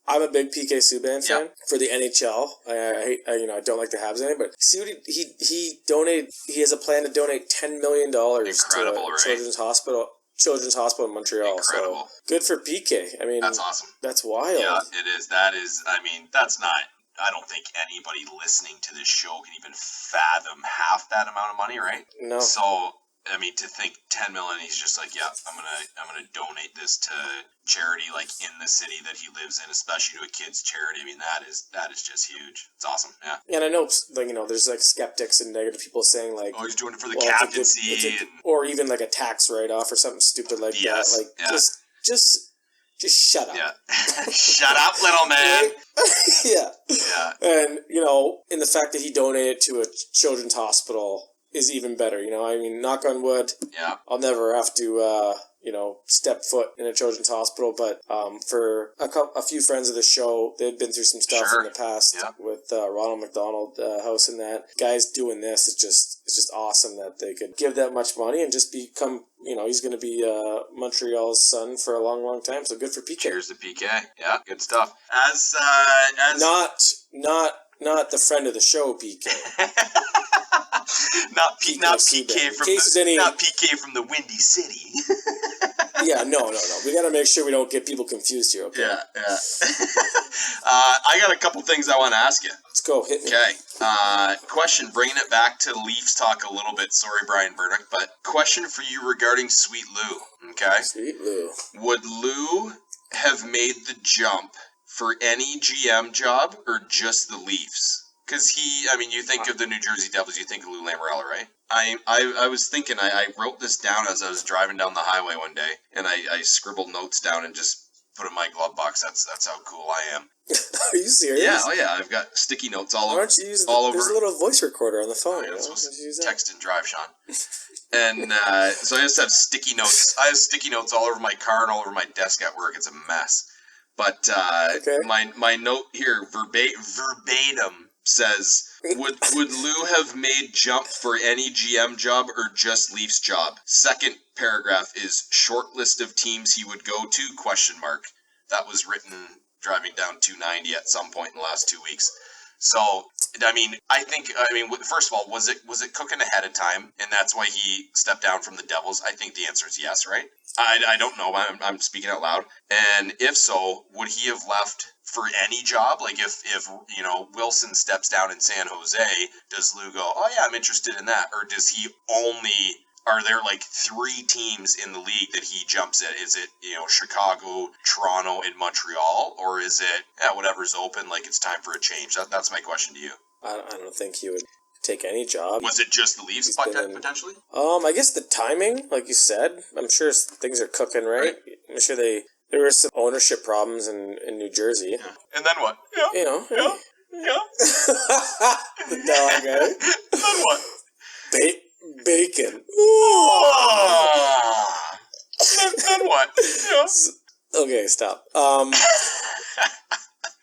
B: I'm a big PK Subban fan for the NHL. I don't like the Habs in it, but see what he donated. He has a plan to donate $10 million to Children's Hospital in Montreal.
A: Incredible.
B: So good for PK. I mean,
A: that's awesome.
B: That's wild.
A: Yeah, it is. That is. I mean, that's not. I don't think anybody listening to this show can even fathom half that amount of money, right?
B: No.
A: So I mean, to think 10 million, he's just like, yeah, I'm gonna donate this to charity, like in the city that he lives in, especially to a kid's charity. I mean, that is just huge. It's awesome. Yeah.
B: And I know, like, there's like skeptics and negative people saying like,
A: oh, he's doing it for the captaincy,
B: or even like a tax write-off or something stupid like that. Like, just shut up.
A: Yeah. Shut up, little man.
B: Yeah. And, in the fact that he donated to a children's hospital is even better. I mean, knock on wood.
A: Yeah.
B: I'll never have to, step foot in a children's hospital. But for a few friends of the show, they've been through some stuff in the past with Ronald McDonald House and that. Guys doing this, it's just awesome that they could give that much money and just become, he's going to be Montreal's son for a long, long time. So good for PK.
A: Cheers to PK. Yeah, good stuff. As
B: Not the friend of the show, PK.
A: not PK from the Windy City.
B: Yeah, no. We got to make sure we don't get people confused here, okay?
A: Yeah. I got a couple things I want to ask you.
B: Let's go, hit me.
A: Okay. Question, bringing it back to Leafs talk a little bit. Sorry, Brian Burdick, but question for you regarding Sweet Lou, okay?
B: Sweet Lou.
A: Would Lou have made the jump for any GM job or just the Leafs? Because you think of the New Jersey Devils, you think of Lou Lamoriello, right? I was thinking, I wrote this down as I was driving down the highway one day, and I scribbled notes down and just put in my glove box. That's how cool I am.
B: Are you serious?
A: Yeah, I've got sticky notes all over.
B: Why don't you use there's a little voice recorder on the phone.
A: I'm supposed to text and drive, Sean. And so I just have sticky notes. I have sticky notes all over my car and all over my desk at work. It's a mess. But my note here, verbatim, says, would Lou have made jump for any GM job or just Leafs job? Second paragraph is short list of teams he would go to, ? That was written driving down 290 at some point in the last 2 weeks. So, first of all, was it cooking ahead of time, and that's why he stepped down from the Devils? I think the answer is yes, right? I don't know. I'm speaking out loud. And if so, would he have left for any job? Like if Wilson steps down in San Jose, does Lou go, oh yeah, I'm interested in that? Or does he are there like 3 teams in the league that he jumps at? Is it, Chicago, Toronto, and Montreal? Or is it, whatever's open, like it's time for a change? That's my question to you.
B: I don't think he would take any job.
A: Was it just the Leafs potentially?
B: I guess the timing, like you said, I'm sure things are cooking, right? I'm sure there were some ownership problems in New Jersey.
A: Yeah. And then what? Yeah. Yeah.
B: The dog guy.
A: Then what?
B: Bacon.
A: Then what? Yeah.
B: Okay, stop.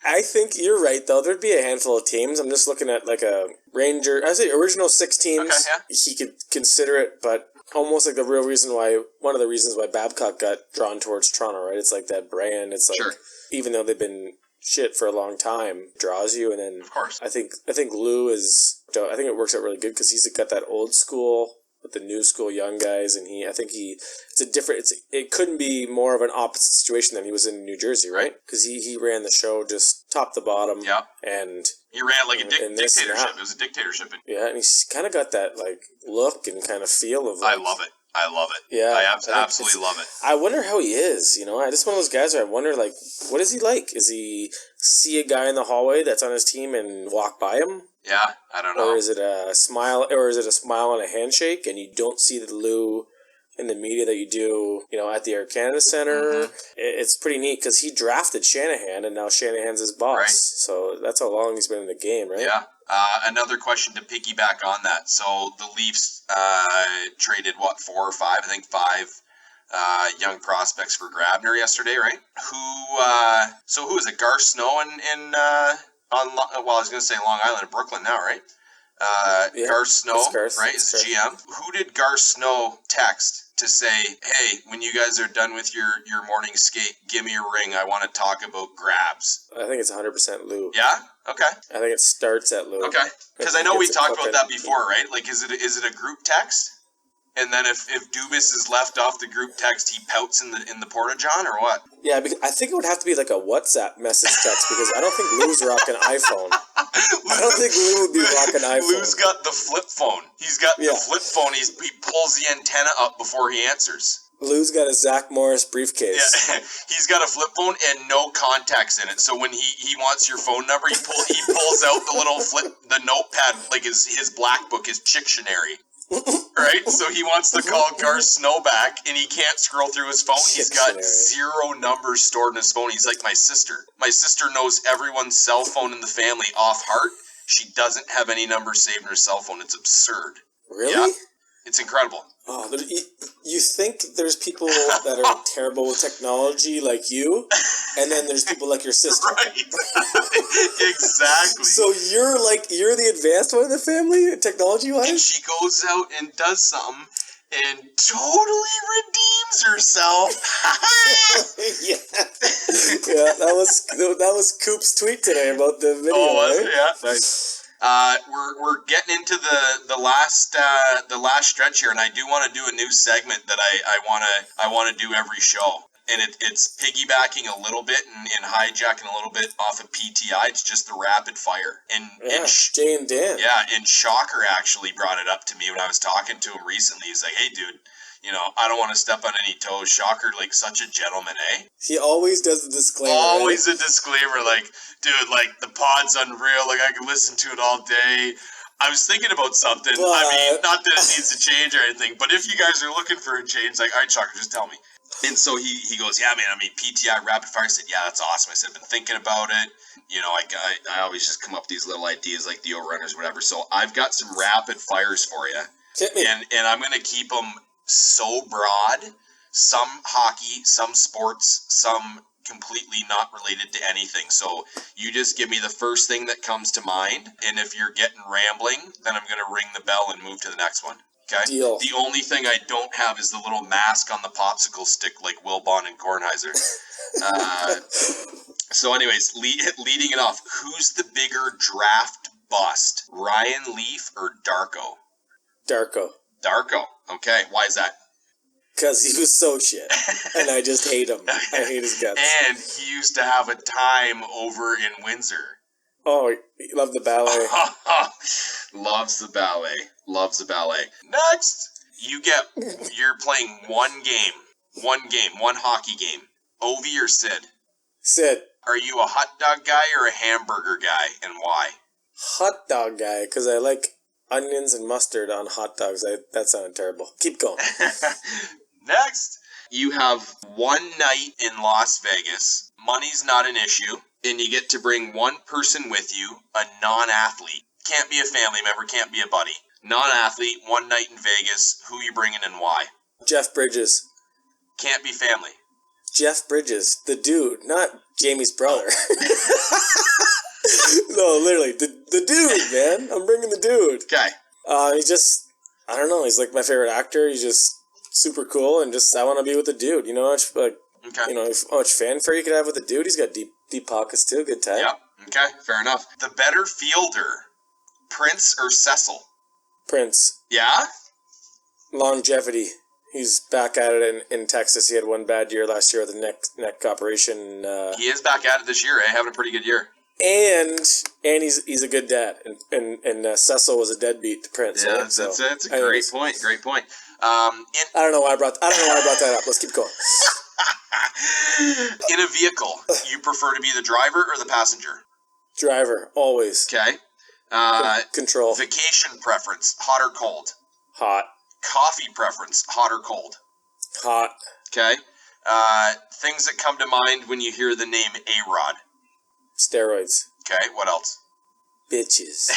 B: I think you're right, though. There'd be a handful of teams. I'm just looking at like a Ranger. I say original 6 teams.
A: Okay, yeah.
B: He could consider it, but almost like one of the reasons why Babcock got drawn towards Toronto, right? It's like that brand. It's like, even though they've been shit for a long time, draws you. And then,
A: of course,
B: I think Lou is. I think it works out really good because he's got that old school with the new school young guys, and it couldn't be more of an opposite situation than he was in New Jersey, right? Because he ran the show just top to bottom.
A: Yeah.
B: And
A: he ran like a dictatorship. It was a dictatorship.
B: Yeah, and he's kind of got that like look and kind of feel of. Like,
A: I love it.
B: Yeah,
A: I absolutely love it.
B: I wonder how he is. I just one of those guys where I wonder, like, what is he like? Is he see a guy in the hallway that's on his team and walk by him?
A: Yeah, I don't know.
B: Or is it a smile? Or is it a smile and a handshake? And you don't see the Lou in the media that you do, at the Air Canada Center. Mm-hmm. It's pretty neat because he drafted Shanahan, and now Shanahan's his boss. Right. So that's how long he's been in the game, right?
A: Yeah. Another question to piggyback on that. So the Leafs traded 4 or 5? I think 5 young prospects for Grabner yesterday, right? Who is it? Gar Snow I was going to say Long Island and Brooklyn now, right? Gar Snow, right, is GM. Who did Gar Snow text to say, hey, when you guys are done with your morning skate, give me a ring. I want to talk about grabs.
B: I think it's 100% Lou.
A: Yeah? Okay.
B: I think it starts at Lou.
A: Okay. Because I know we talked about that before, right? Like, is it a group text? And then if Dubas is left off the group text, he pouts in the porta-john, or what?
B: Yeah, because I think it would have to be like a WhatsApp message text, because I don't think Lou's rocking iPhone. I don't think Lou would be rocking iPhone.
A: Lou's got the flip phone. He's got the flip phone. He pulls the antenna up before he answers.
B: Lou's got a Zach Morris briefcase.
A: Yeah, he's got a flip phone and no contacts in it. So when he wants your phone number, he pulls out the notepad, like his black book, his Pictionary. Right? So he wants to call Gar Snowback, and he can't scroll through his phone. He's got 0 numbers stored in his phone. He's like my sister. My sister knows everyone's cell phone in the family off heart. She doesn't have any numbers saved in her cell phone. It's absurd.
B: Really?
A: Yeah. It's incredible.
B: Oh, you think there's people that are terrible with technology like you, and then there's people like your sister.
A: Right. Exactly.
B: So you're the advanced one in the family, technology-wise?
A: And she goes out and does something and totally redeems herself.
B: Yeah, that was Coop's tweet today about the video.
A: Oh, was
B: right?
A: it? Yeah. Nice. We're getting into the last stretch here, and I do want to do a new segment that I want to do every show, and it's piggybacking a little bit and hijacking a little bit off of PTI. It's just the rapid fire, and
B: Jay and Dan.
A: Yeah, and Shocker actually brought it up to me when I was talking to him recently. He's like, "Hey, dude, I don't want to step on any toes. Shocker, like, such a gentleman, eh?"
B: He always does the disclaimer.
A: Always a disclaimer, like, dude, like, the pod's unreal. Like, I can listen to it all day. I was thinking about something.
B: But,
A: I mean, not that it needs to change or anything, but if you guys are looking for a change, like, all right, Shocker, just tell me. And so he goes, yeah, man, I mean, PTI rapid fire. I said, yeah, that's awesome. I said, I've been thinking about it. I always just come up with these little ideas like the overrunners, whatever. So I've got some rapid fires for you.
B: Hit me.
A: And I'm going to keep them so broad, some hockey, some sports, some completely not related to anything. So you just give me the first thing that comes to mind, and if you're getting rambling, then I'm going to ring the bell and move to the next one. Okay?
B: Deal.
A: The only thing I don't have is the little mask on the popsicle stick like Wilbon and Kornheiser. So anyways, leading it off, who's the bigger draft bust, Ryan Leaf or Darko? Darko. Okay, why is that?
B: Because he was so shit, and I just hate him. I hate his guts.
A: And he used to have a time over in Windsor.
B: Oh, he loved the ballet.
A: Loves the ballet. Next, you're playing one hockey game. Ovi or Sid?
B: Sid.
A: Are you a hot dog guy or a hamburger guy, and why?
B: Hot dog guy, because I like onions and mustard on hot dogs. That sounded terrible. Keep going.
A: Next, you have one night in Las Vegas. Money's not an issue, and you get to bring one person with you, a non-athlete. Can't be a family member, can't be a buddy. Non-athlete, one night in Vegas. Who you bringing and why?
B: Jeff Bridges.
A: Can't be family.
B: Jeff Bridges, the dude, not Jamie's brother. No, literally, the dude, man. I'm bringing the dude.
A: Okay.
B: He's just, I don't know, he's like my favorite actor. He's just super cool, and just, I want to be with the dude. You know how much, how much fanfare you could have with the dude? He's got deep pockets too, good time.
A: Yeah, okay, fair enough. The better fielder, Prince or Cecil?
B: Prince.
A: Yeah?
B: Longevity. He's back at it in Texas. He had one bad year last year with a neck operation.
A: He is back at it this year, having a pretty good year.
B: And he's a good dad, and Cecil was a deadbeat to Prince.
A: Yeah,
B: right?
A: that's a great point. Great point.
B: I don't know why I brought that up. Let's keep going.
A: In a vehicle, you prefer to be the driver or the passenger?
B: Driver, always.
A: Okay.
B: Control.
A: Vacation preference, hot or cold?
B: Hot.
A: Coffee preference, hot or cold?
B: Hot.
A: Okay. Things that come to mind when you hear the name A-Rod.
B: Steroids.
A: Okay, what else?
B: Bitches.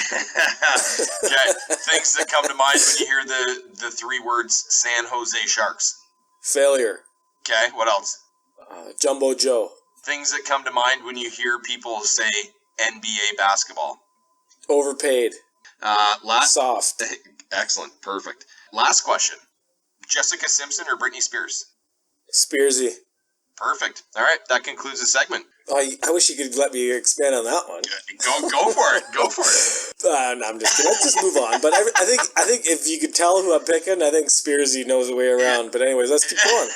A: Okay, things that come to mind when you hear the 3 words San Jose Sharks.
B: Failure.
A: Okay, what else?
B: Jumbo Joe.
A: Things that come to mind when you hear people say NBA basketball.
B: Overpaid. Soft.
A: Excellent, perfect. Last question. Jessica Simpson or Britney Spears?
B: Spearsy.
A: Perfect. All right, that concludes the segment.
B: I wish you could let me expand on that one.
A: Go for it. Go for it.
B: No, I'm just kidding. Let's just move on. But I think if you could tell who I'm picking, I think Spearsy knows the way around. But anyways, let's keep going.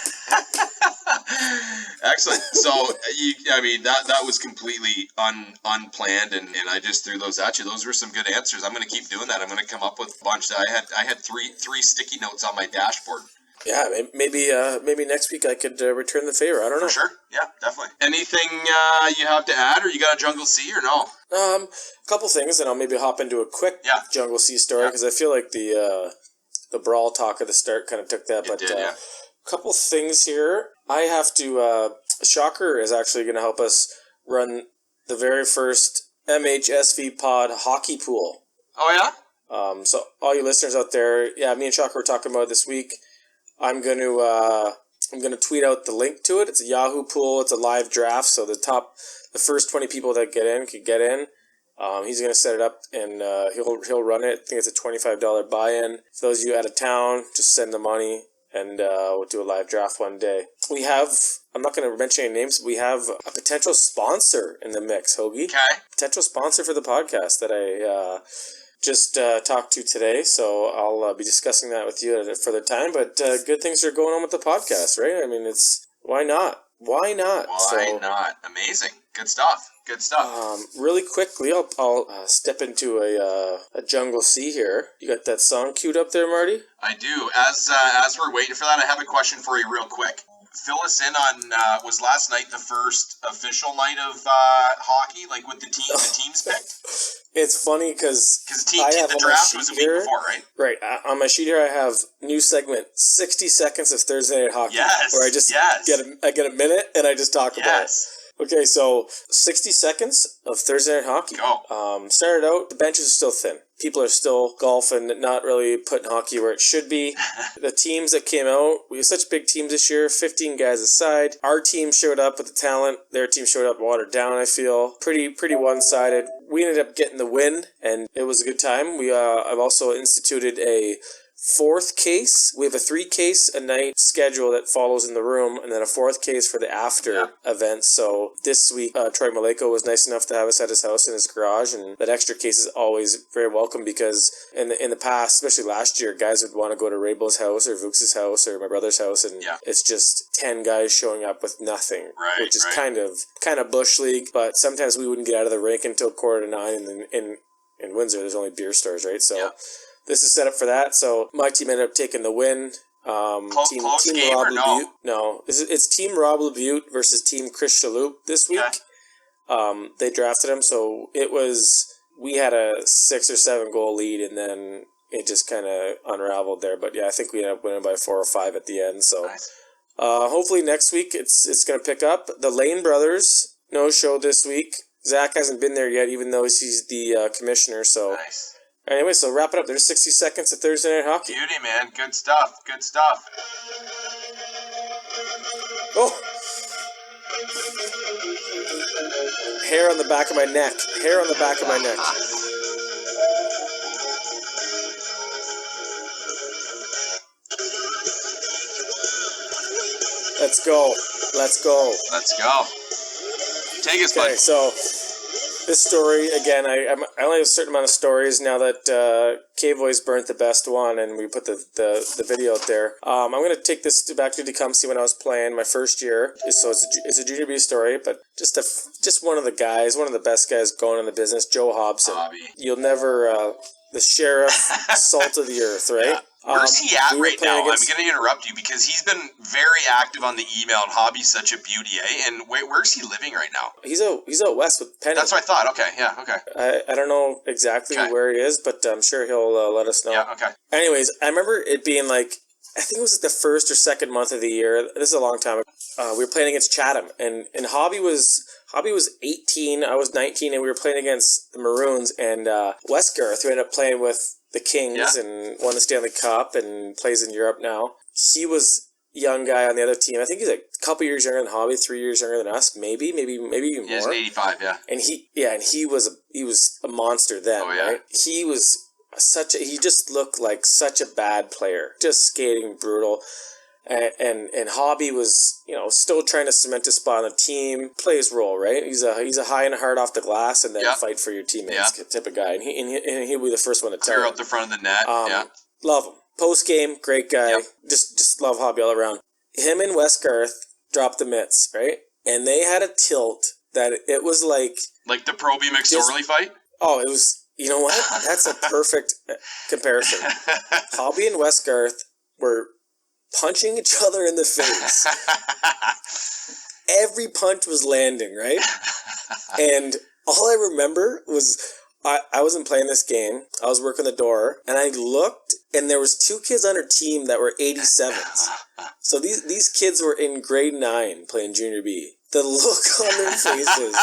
A: Excellent. So, that was completely unplanned, and I just threw those at you. Those were some good answers. I'm going to keep doing that. I'm going to come up with a bunch. I had three sticky notes on my dashboard.
B: Yeah, maybe next week I could return the favor. I don't know.
A: For sure. Yeah, definitely. Anything you have to add, or you got a Jungle C, or no?
B: A couple things, and I'll maybe hop into a quick Jungle C story, because I feel like the brawl talk at the start kind of took that. A couple things here. I have to. Shocker is actually going to help us run the very first MHSVPod hockey pool.
A: Oh yeah.
B: So all you listeners out there, me and Shocker were talking about it this week. I'm gonna tweet out the link to it. It's a Yahoo pool. It's a live draft, so the first 20 people that get in could get in. He's gonna set it up, and he'll run it. I think it's a $25 buy-in. For those of you out of town, just send the money, and we'll do a live draft one day. We have, I'm not gonna mention any names, but we have a potential sponsor in the mix, Hoagie.
A: Okay.
B: Potential sponsor for the podcast that I just talked to today, so I'll be discussing that with you at a further time. But good things are going on with the podcast, right? I mean, it's why not? Why not?
A: Why not? Amazing. Good stuff. Good stuff.
B: Really quickly, I'll step into a Jungle C here. You got that song queued up there, Marty?
A: I do. As we're waiting for that, I have a question for you real quick. Fill us in on, was last night the first official night of hockey, like with the teams picked?
B: It's funny because
A: the draft was a week before, right?
B: Right. On my sheet here, I have new segment, 60 seconds of Thursday Night Hockey.
A: Yes.
B: Where I just get a minute and I just talk about it. Okay, so 60 seconds of Thursday Night Hockey.
A: Go.
B: Started out, the benches are still thin. People are still golfing, not really putting hockey where it should be. The teams that came out, we have such big teams this year, 15 guys aside. Our team showed up with the talent. Their team showed up watered down, I feel. Pretty one-sided. We ended up getting the win, and it was a good time. I've also instituted a fourth case. We have a 3-case a night schedule that follows in the room, and then a 4th case for the after events. So this week, Troy Maleko was nice enough to have us at his house in his garage, and that extra case is always very welcome because in the past, especially last year, guys would want to go to Rabel's house or Vooks' house or my brother's house, and it's just 10 guys showing up with nothing, which is kind of bush league. But sometimes we wouldn't get out of the rink until 8:45, and in Windsor, there's only beer stores, right? So. This is set up for that, so my team ended up taking the win.
A: Close game
B: Rob
A: or no?
B: No, it's Team Rob LeBute versus Team Chris Chaloup this week. Okay. They drafted him, so we had a 6 or 7 goal lead, and then it just kind of unraveled there. But I think we ended up winning by 4 or 5 at the end. So hopefully next week it's going to pick up. The Lane brothers no show this week. Zach hasn't been there yet, even though he's the commissioner. So.
A: Nice.
B: Anyway, so wrap it up. There's 60 seconds of Thursday Night Hockey.
A: Beauty, man. Good stuff. Good stuff.
B: Oh! Hair on the back of my neck. Hair on the back of my neck. Let's go. Let's go.
A: Let's go. Take us, buddy.
B: Okay, so... This story, again, I only have a certain amount of stories now that K-Boys burnt the best one and we put the video out there. I'm going to take this back to Tecumseh when I was playing my first year. So it's a Junior B story, but just one of the guys, one of the best guys going in the business, Joe Hobson.
A: Bobby.
B: You'll never, the sheriff, salt of the earth, right?
A: Yeah. Where's he at right now? I'm going to interrupt you because he's been very active on the email, and Hobby's such a beauty, eh? And where's he living right now?
B: He's out west with Penny.
A: That's what I thought. Okay, yeah, okay.
B: I don't know exactly where he is, but I'm sure he'll let us know.
A: Yeah, okay.
B: Anyways, I remember it being like, I think it was the first or second month of the year. This is a long time ago. We were playing against Chatham, and Hobby was 18, I was 19, and we were playing against the Maroons, and Westgarth, who ended up playing with the Kings and won the Stanley Cup and plays in Europe now. He was a young guy on the other team. I think he's like a couple years younger than Hobby, 3 years younger than us, maybe even more.
A: He's 85, yeah.
B: And he was a monster then, right? He was he just looked like such a bad player, just skating brutal. And Hobby was, you know, still trying to cement his spot on the team, play his role, right? He's a high and hard off the glass, and then fight for your teammates type of guy, and he'll be the first one to tell
A: clear out the front of the net.
B: Love him. Post game, great guy. Just love Hobby all around. Him and Westgarth dropped the mitts, right? And they had a tilt that it was like
A: the Proby McSorley fight.
B: Oh, it was. You know what? That's a perfect comparison. Hobby and Westgarth were punching each other in the face. Every punch was landing, right? And all I remember was I wasn't playing this game. I was working the door, and I looked, and there was 2 kids on our team that were 87s. So these kids were in grade 9 playing junior B. The look on their faces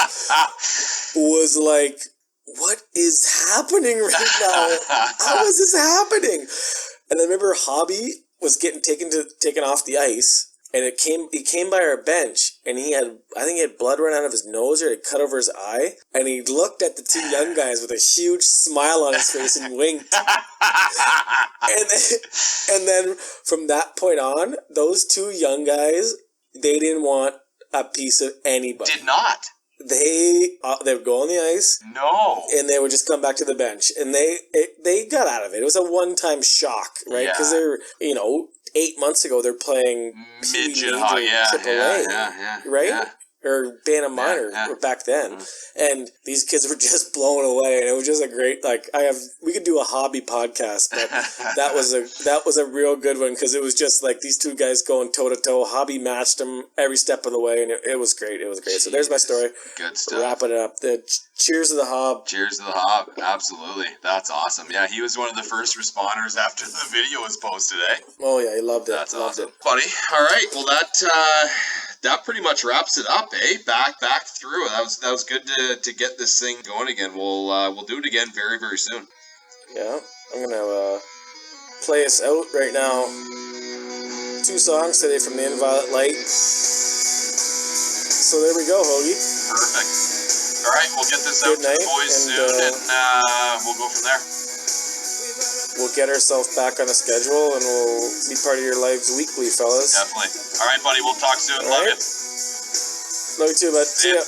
B: was like, what is happening right now? How is this happening? And I remember Hobby was getting taken off the ice, and he came by our bench, and I think he had blood run out of his nose, or he cut over his eye, and he looked at the 2 young guys with a huge smile on his face and winked. and then from that point on, those 2 young guys, they didn't want a piece of anybody.
A: Did not.
B: They would go on the ice.
A: No.
B: And they would just come back to the bench. And they got out of it. It was a one-time shock, right? Because they're, 8 months ago, they're playing
A: midget
B: AAA, right?
A: Yeah.
B: Or Banner Minor back then. And these kids were just blown away. And it was just a great, we could do a hobby podcast, but that was a real good one, because it was just like these 2 guys going toe-to-toe. Hobby matched them every step of the way, and it was great. It was great. Jeez. So there's my story.
A: Good stuff.
B: Wrapping it up. Cheers to the Hob.
A: Cheers to the Hob. Absolutely. That's awesome. Yeah, he was one of the first responders after the video was posted, eh?
B: Oh, yeah, he loved it.
A: That's awesome. Buddy, all right. Well, that pretty much wraps it up, eh? Back through. That was good to get this thing going again. We'll do it again very, very soon.
B: Yeah, I'm gonna play us out right now. 2 songs today from the Inviolate Light. So there we go, Hoagie.
A: Perfect. All right, we'll get this out to the boys soon, and we'll go from there.
B: We'll get ourselves back on a schedule, and we'll be part of your lives weekly, fellas.
A: Definitely. All right, buddy. We'll talk soon. Love you.
B: Love you too, bud. See ya.